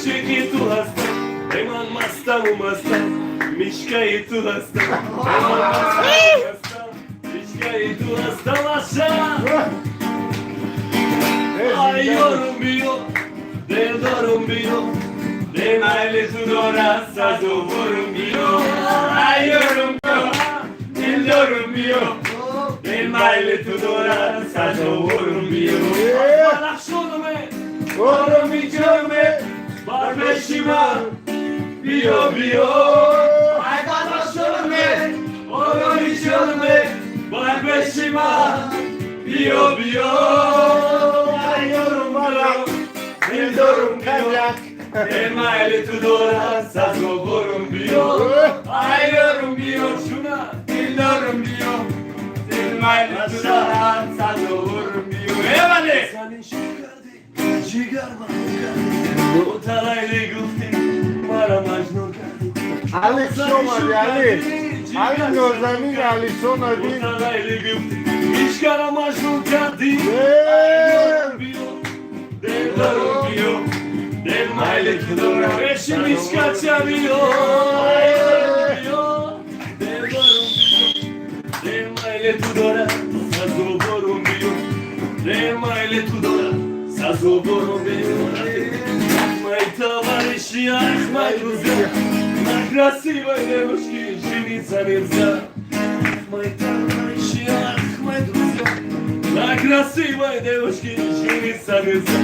عاشقی تو هستم ای من مستم و مستم میشکهی تو هستم ای من مستم و مستم میشکهی تو هستم عشق آی یارم بیا دل دارم بیا دل میل تو داره ساز و برم بیا ای یارم بیا دل دارم بیا دل میل تو داره ساز و برم بیا بلخ شدمه برم بیجرمه بر بشیمم بیا بیا ای بلخ شدمه برم بیجرمه بر بشیمم بیا بیا ای یارم بلخ دل دارم بیا دل میل تو داره ساز و برم بیا ای یارم بیا شونه دل دارم بیا دل میل تو داره ساز و برم بیا ایواله سالی شو کردی جیگر منو کردی تو تلایلی گفتی مرا مجنون کردی علی شومدی علی نازنین علی شومدی تو تلایلی گفتی ایشگرا مجنون کردی ای یارم بیا دل دارم بیا دل میل تو داره بشیم ایشگر چه بیا ای یارم بیا دل دارم بیا دل میل تو داره ساز و برم بیا دل میل تو داره ساز و برم بیا مای تاوانشی احمد روزه نکرسیوی نمشکی ژenița mirza măi tăi Ahmed Ruzia نکرسیوی نمشکی ژenița mirza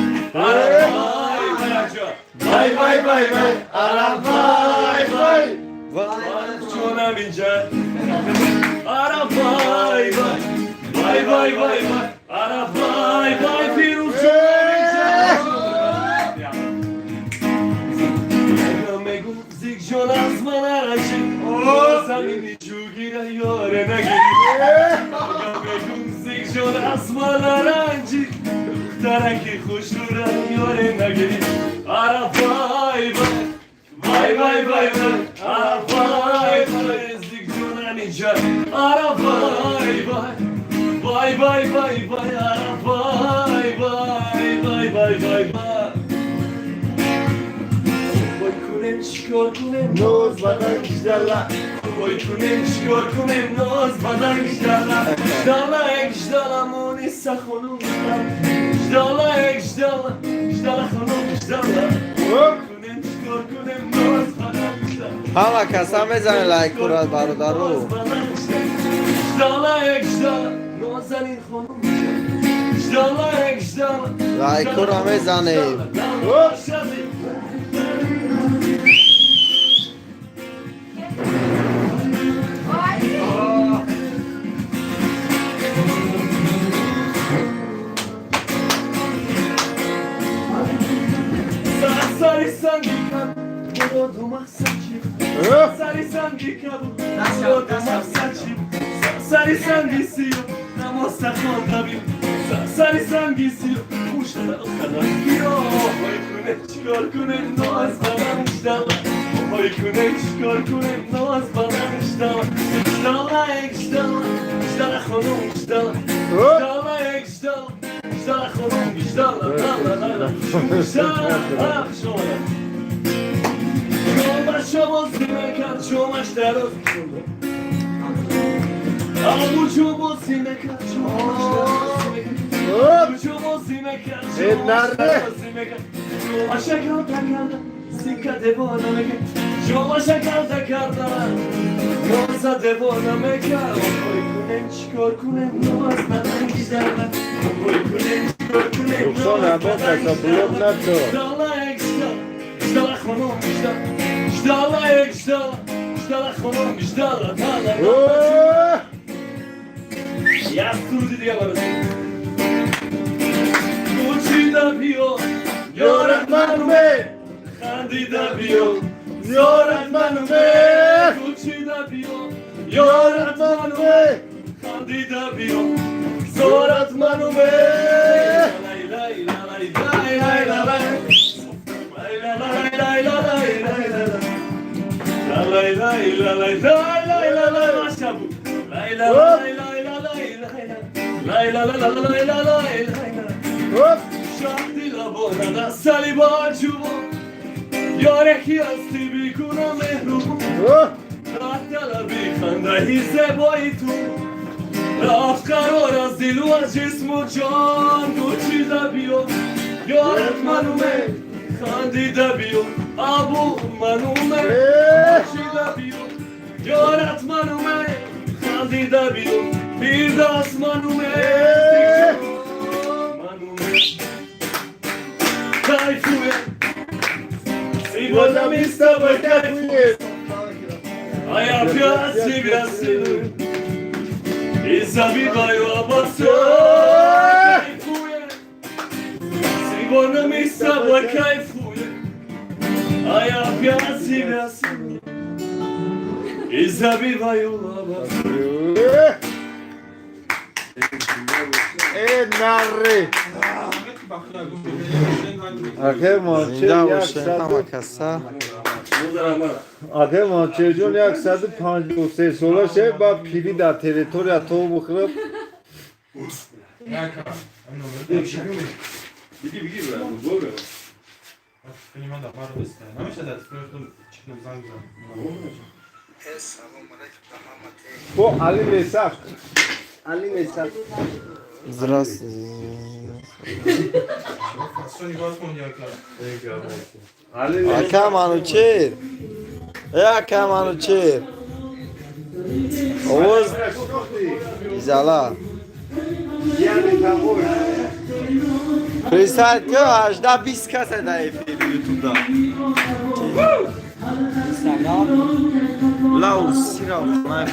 Arabay bayaca Vay vay vay vay Arabay vay Vay çona minca Arabay vay Vay vay vay vay Arabay vay Firuz çona minca جون از من عرشی زمینی چوگیره یاره نگیری بگون زیگ جون از من عرنجی دخترکی خوش دورن یاره نگیری عرفای وای وای وای وای عرفای وای زیگ جون اینجا عرفای وای وای وای وای عرفای وای وای وای وای وای چیکار کنم ناز بدن کشدالا وای کنم چیکار کنم ناز بدن کشدالا کشدالا کشدالا مونی سخونم کشدالا کشدالا کشدالا خونم کشدالا کنم چیکار کنم ناز بدن کشدالا همه کسا میزنه لایک کنند برادرو کشدالا کشدالا نازنین خونم کشدالا کشدالا لایک کنم میزنیم Sari sandika, do massacre. Sari sandika, do massacre. Sari sangisio, na moça contabil. Sari sangisio, puxa na canapio. Oi kunet chikar kunem naz banan ishtala. Oi kunet chikar kunem naz banan ishtala. Ishtala ishtala, ishtala khonum ishtala. Ishtala ishtala. Ishtala khonum ishtala. La la la. Ishtala shona. Şoma şomuz dimekan şomaş daroz. Abu şomuz dimekan şomaş daroz. Şomuz dimekan şomaş daroz. Şoma şakal takarda sikka devona meka. Şoma şakal takarda noza devona meka. Oy kunem çıkar kunem noz badan giderler. Oy kunem çıkar kunem noz Ruxsana boqasa blok nato Dala ekstra Dala xonum dala Dala ekstra Dala xonum dala Dala Yasturu diye varız Uçi da biyo Yoratmanım be Khandi da biyo Yoratmanım be Uçi da biyo Yoratmanım be Khandi da biyo Zoratmanım be Lay lay lay lay lay lay lay Lay lay lay lay lay lay Lay lay lay lay lay lay lay lay Başka bu Lay lay lay lay lay lay lay lay lay lay lay lay lay Hop Şahti la bona da saliba çubu یارکی هستی بیکنم مهربون راه طلبی خنده زیبایی تو رفت قرار از دل و از جسم و جان دو چیزه بیاد یارت منومه خندیده بیاد ابو منومه چیزه بیاد یارت منومه خندیده بیاد بیر دست منومه کیفوه سیبازم ایستا با کیفوه آیا پیاسی بیاسی ایسا بی بایو آباسو کیفوه سیبازم ایستا با کیفوه آیا پیاسی بیاسی ایسا بی بایو آباسو نره آخه ماچه اینجا یک باشه همه صد کسا آخه ماچه جون 153 ساله شه با پیری در تریتوریا تو بخرم بگی برای برو با علی میساق Здравствуйте. Aka Manuçer. Aka Manuçer. Oğuz. İzala. Presat ki 18-20 کس در یوتیوب دا. لا سیرا نفهمم.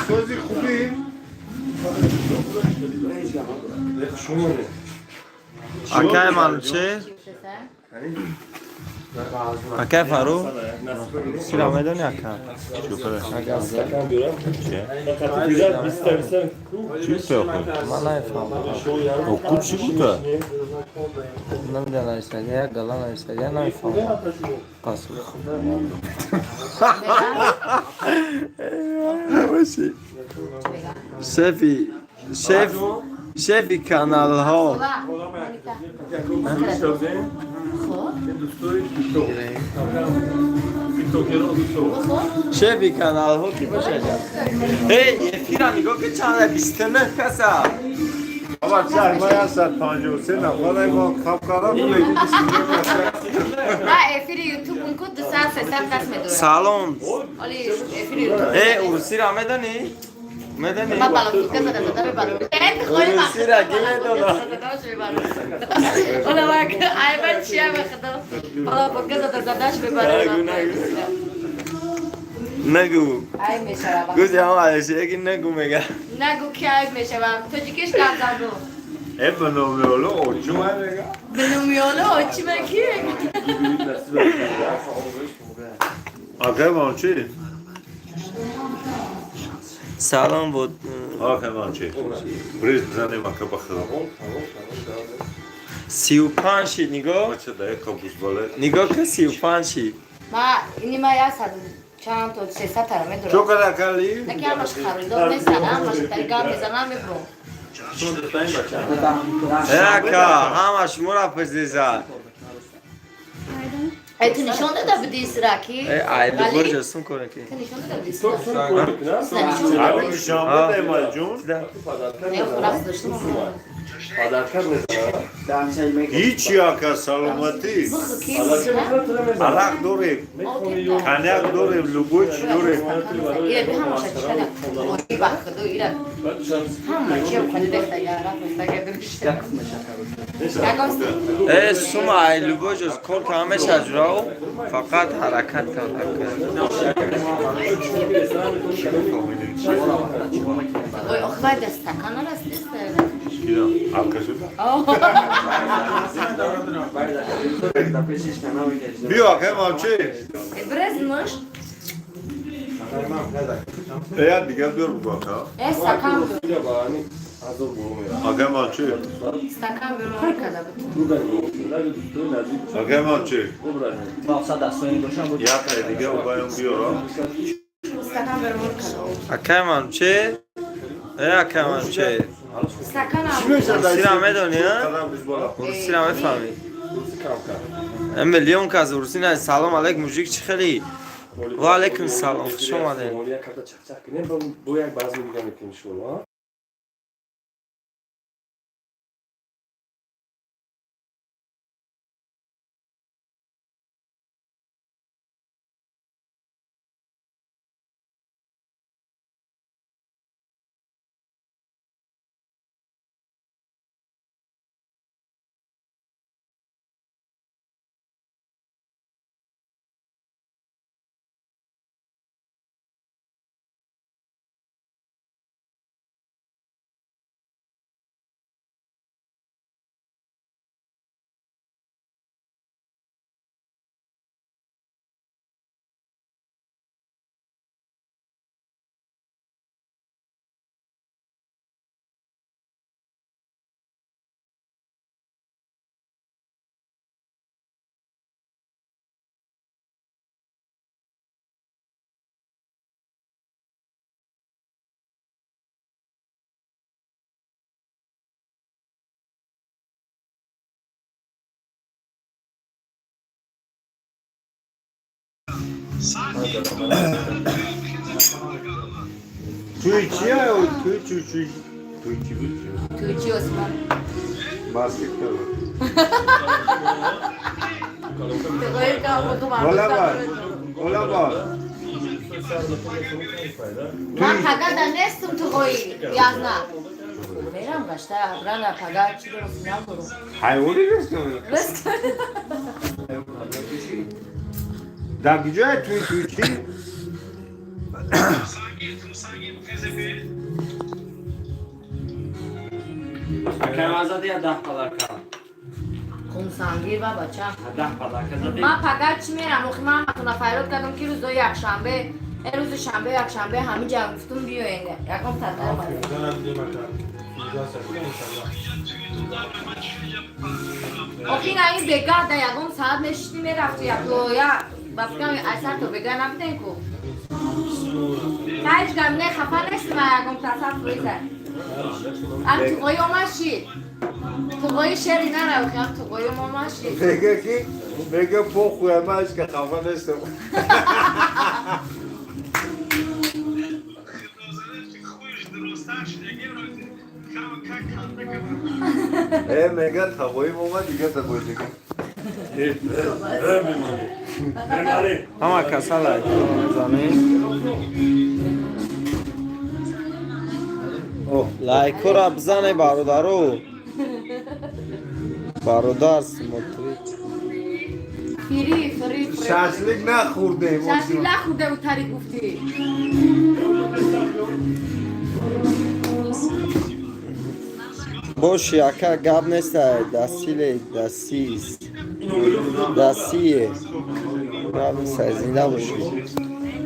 سوزی خوبی Akay Manuçer. Akay Faru. Selam edin Akay. güzel istersen Man nefhemim. Okul چی بوده؟ نمیدونم استادیا گلان استادیا نمیفهمم قصد باشی شفی کانال ها شفی کانال ها کی باشه ای افیرا میگو که چند 29 کسا بابا چه ما 153 نفر با کاپکارا بودیم Ha, efiri YouTube'un kutu sen sesler kasmedi. سلام Ali efiri YouTube. اورسی را میدانی؟ میدانی؟ Ma balon casa da da balon. Koyma. Sira, gel dola. Ona bak, ay ben çiğe bakdım. Valla bu casa da zadaş bir balon. نگو Ay meşara bak. گوزی هم علیشه که نگو میگه Nagu ki ay meşara. Çocuk iş kazandı. ابن اومیولو اوچو مره Benim yolu o çimeki. آقا مانچی سلام بود آقا مانچی بریز بزنیم آقا بخرم 35 شید نگاه بچه دایه کابوس باله نگاه که 35 شید Ma inima ya sadım. Çanto sesa tarame چو duru. کده کلی؟ Ne ki amaş karıdo ne sana amaş tarigam bezanam bro. اکا همش مرا پزیزد Ay tu nişonda da bir disra ki. ایده برجستون کنه که Tu nişonda da bir disra. Sen nişonda da abi bir disra. nişanlı dayma jun Ne uğraştı işte. hiç yaka salamati Bu kim? alak dorim kanyak dorim lubuç dorim İle bir hamaşa çıkacak. O bakdı ile. Hamaşa yapmadı da ya Rabbi geldim işte. Ya gosti. سوما ایلو بجز کل که همه شجراو فقط حرکت کن Oy okvay desta kanal desta. arkası da Oh. bir akım amçı Brezmiş. ya diğer bir bu akım Stakan. akım amçı Stakan bir arkada bütün. akım amçı ya kaydı diğer bayım bir ora استکان برمون کنم اکم چه؟ اکم چه؟ استکان روسی را میدونی ها؟ روسی را میفهمی؟ میلیون که از روسی نه. سلام علیکم موجیک چی خیلی؟ و علیکم سلام خوش اومدین. توی چی ها؟ توی توی چی اسمان باسکتبال توی که خودم حالا بار من پگه دانستم توی یازنا میرم گشته برای پگه چی درست نبودم حیوانی رست در کجای توی چی؟ اکم آزادی 10 پدر کردم. خونسانگیر و بچه 10 پدر کردم. من پگه چی میرم اخی من متونه فیروت کردم که روز یک شنبه روز شنبه یک شنبه همین جا گفتم بیاین یکم تدر اخی نه این بگاه ده یکم ساعت نشتی میرفتی یک دو یا بفکرم اثر تو بگاه نبیدن کو نه هیچ گم نه خفه نیستی من یکم تصف رویزه ام تو قوی اومشید تو قوی شری نه رو خیام تو قوی اومشید بگه کی؟ بگه پو خویمش که خفه نستم میگه تقوی مومد دیگه تقوی دیگه همه کسا لایک زمین لایک را بزنه برادرو برادر سموتری فری ششلیک نخورده ششلیک نخورده بود تری گفتی باش یکا گب نیست دستیه گب نیست زنده باشی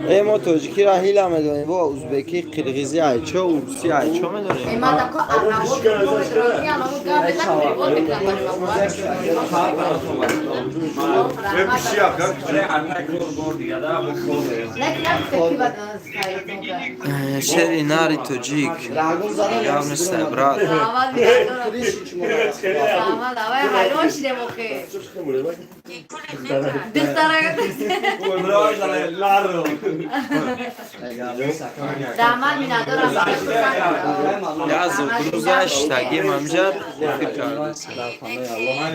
ای ما توجیکی را هیلا میدونیم با ازبکی قرغیزی ایچه و روسی ایچه میدونیم ای من دکو ارناوود روی همون گاب نکنیم بود بکنم بشی اکا شری ناری توجیک گب نیست براد داماد مینادور یا زودروزش تگیم همجر فکر کرده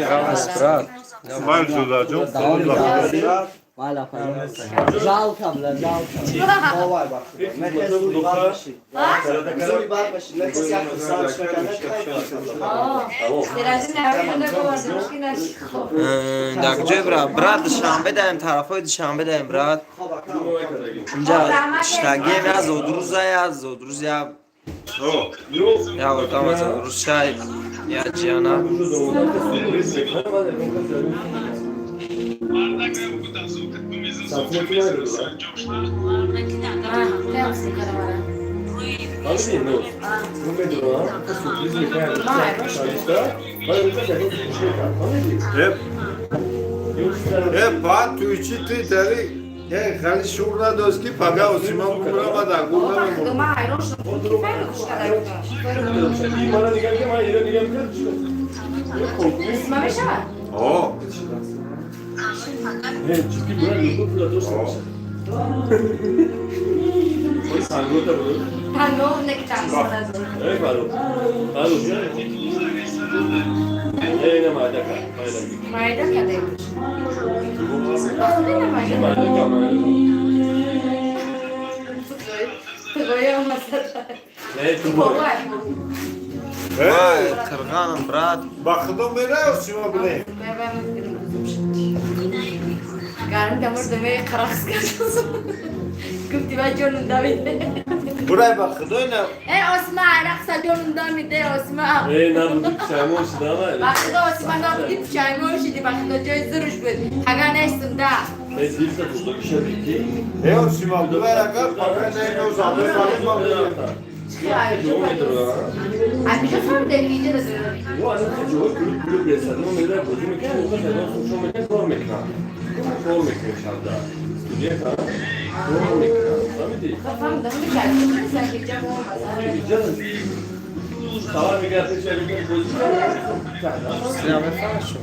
گب نیست براد من جدا جون Жалко, бля, жалко. Давай, бахты. در کجای براد شنبه داریم طرفای دوشنبه داریم براد اینجا شتگیم یا زودروز یا گفتم از زودروز شاید یا جیانا بعد توی چی توی داری خیلی شغل نداشت که پگه اوسیما بگرم و در گوه بابا نمیمون خدا من حیران شدم کی فهمید خوش کردن این مالا نگم که من ایران نگم که اسمم میشه آه چیزی برای نیکو پولا دوست باشه این سنگوتا بود تنگو نکتم سنازو ای بارو اینه مایده کن مایده کده بخوده نمایده مایده کن تگویه آمازده نه تو بابا Vay kırganım brat. بخدا میره اوسیما بله Karım damar demeye karas kazandı. Küpti ben yolunda mıydı? برای بخدا نه Osman Araksa yolunda mıydı Osman? نه بودی پشایمون شده ama Bakıda Osman da budi pişaymoş idi. Bakıda göz duruş bu. Haga nestim da. ben zil satıldı bir şey bitti اوسیما بله اگر پگه نه او زمین زمین بله Ay bir şey sorun deliydi de durum. bu adam çocuğu kulüp yeserdi ama neden bozum ki o kadar da suçlu mekan kor mekan kor mekan inşallah stüdyo kan kor mekan tabii değil Kafam da mı geldi? Sen gideceğim olmaz. canım Tamam bir gelse şöyle bir bozum Silah efendim şu.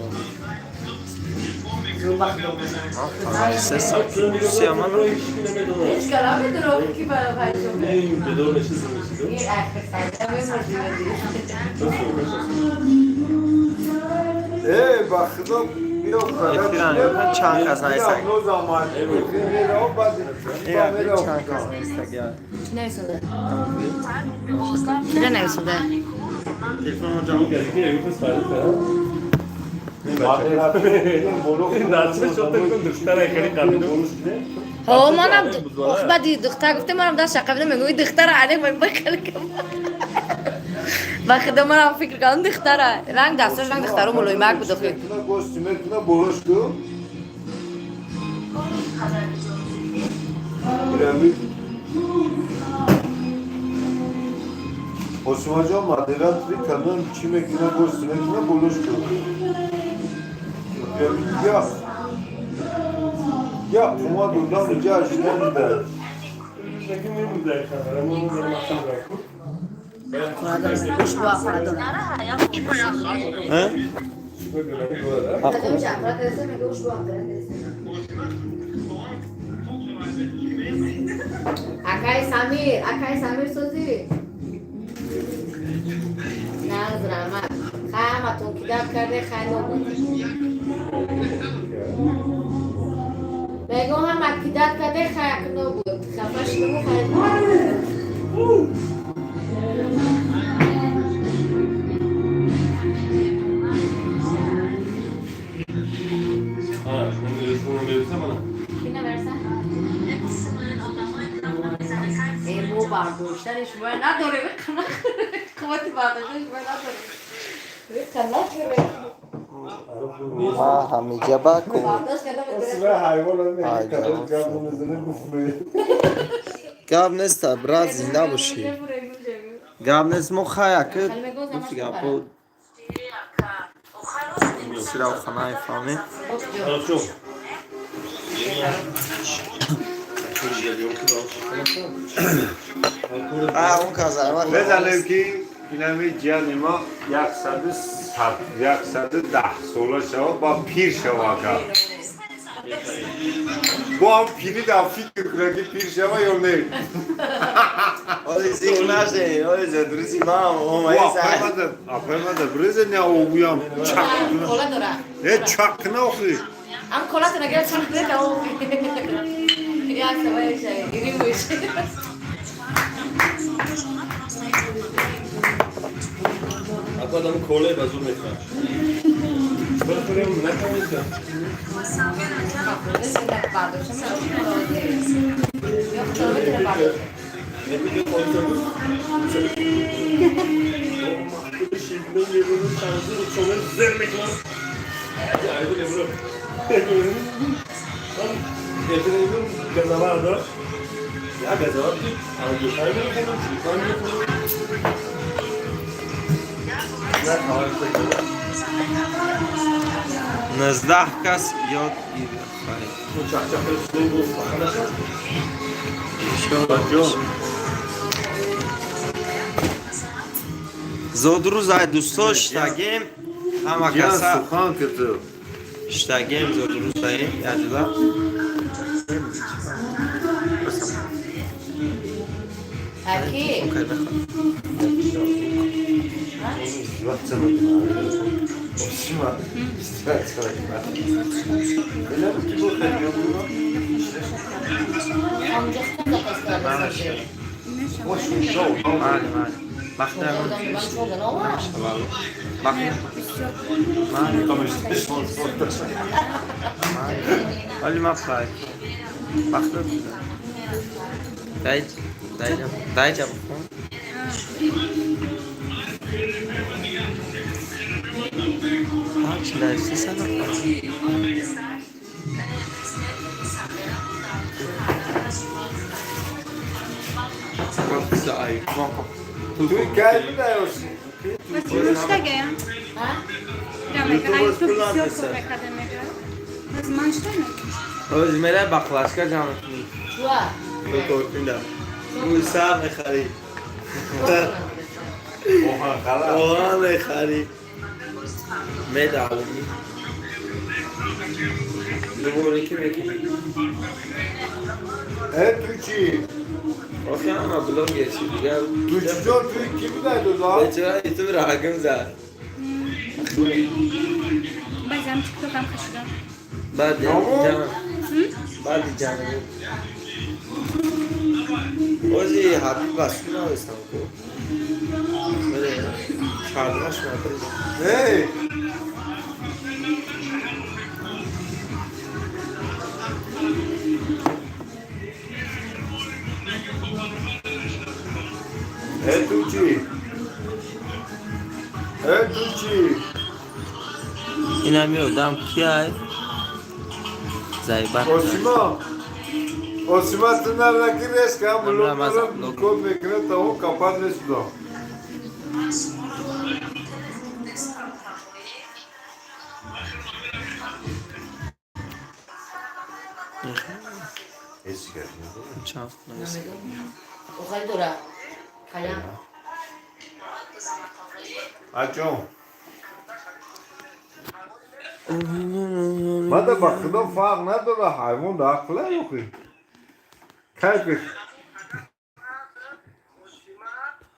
Ses Siyaman. Hiç kalamadın o ki bana paylaşıyor. Neyim dedi o meşhur meşhur İyi arkadaşlar. Ben بخدا میره Etiren yok. Çan kazanırsak. نو زمان میره و بعد Ya çan kazanırsak ya. Neyse de. Ne neyse de. Telefon hocam. geldi ki evi kız fayda falan Narçı çok takıldı. Stara ekranı kaldı. هو ما انا بدي دختها قلت ما انا بدي اشقى بدي من دختها عليك ما بكلكم باخذ ما انا فكر كان دختها رنگ دستش رنگ دخترو مولوی ماک بدخی گوشتیمه کنه برشتو پیرامید Osman Can maderat bir kadın çi mekine gostu mekine buluştu. Ya ya kuma durdan rica işten de. خوش با فردا He? تقوم جعفر درسه میگه خوش با اکای سمیر سوزی نه زرمت خیمتون کداب کرده خیلی بود بگو هم اکیدات کرده خیلی بود خفش نمو خیلی Bunu verirsen bana. Kime versen? Bu barduşlar hiç böyle ne doğru bir kanak. Kuvveti barduşlar hiç böyle ne doğru. Bir kanak gibi. Ha hamice bak. Bardaş kadar bir Osman hayvanın Ay, kadın canım. kabımızını kufluyor. Gabnes da biraz zinda başı. Gabnes mukhaya ki. Ya bu silah xanay fami. Çok. Ha on kazanmak. بزنیم که این همه جان ما 110 ساله شد با پیر شود کرد با هم پیری در فکر کنه که پیر شود یا نه Oli signaje, oli zadrusi mam, o و mai sa. اپرمده برزه نه او بیام چک Kola dora. نه چک نه اخی Am kola tına gel çarp ne de o. Ya sabah şey, iri bu iş. Ako adamı kolay bazur mekan. Böyle buraya mı? Ne kalmışsın? Yok, çorba tine bardaş. Ne bileyim koyduğumuz. Bu şimdi yemeğin şansı sonra zermek var. Ya bu ne bro? Getirelim gazalar da. Ya gazalar değil. Ama geçen gün kadar çıkan yok. 19 کس یاد گیره زود روز های دوستا شتگیم همه Can کسا Suhan kıtı. شتگیم زود روز های یادلا Aqui. اوکی بخواه Onde está a estrada? مالی مالی بخته بخته مالی ما خواهی بخته دایجم کن هاچ درسی سنو Tu geldi de olsun. Mas Instagram. Hã? YouTube academia. Mas manchta mı? özmere baklaşka canım Sua. korkunda Musa mekhari oha mekhari medalini دوباره کی میگی؟ Tuçi. اوکی اما بلوگ چی دیگه Tuçican tu kimi daydı da? بچه‌ها تو راگم زد Bazam TikTok'am kaçırdım. بعد Tamam. جان بعد جان اوزی حبیب بسونه هستم کو بله چهارماش می‌کنی Hey. Hey Tuçi. Hey Tuçi. اینم یادم کیه زایبر Osima. Osima tu neredeki reska Ramazan, bulunduğum kod mekine tavuk kapat resuda. چاپ O Caldura. Calha. Açım. Bana bakıdan fark nedir la hayvan da akla yok ki. Kalp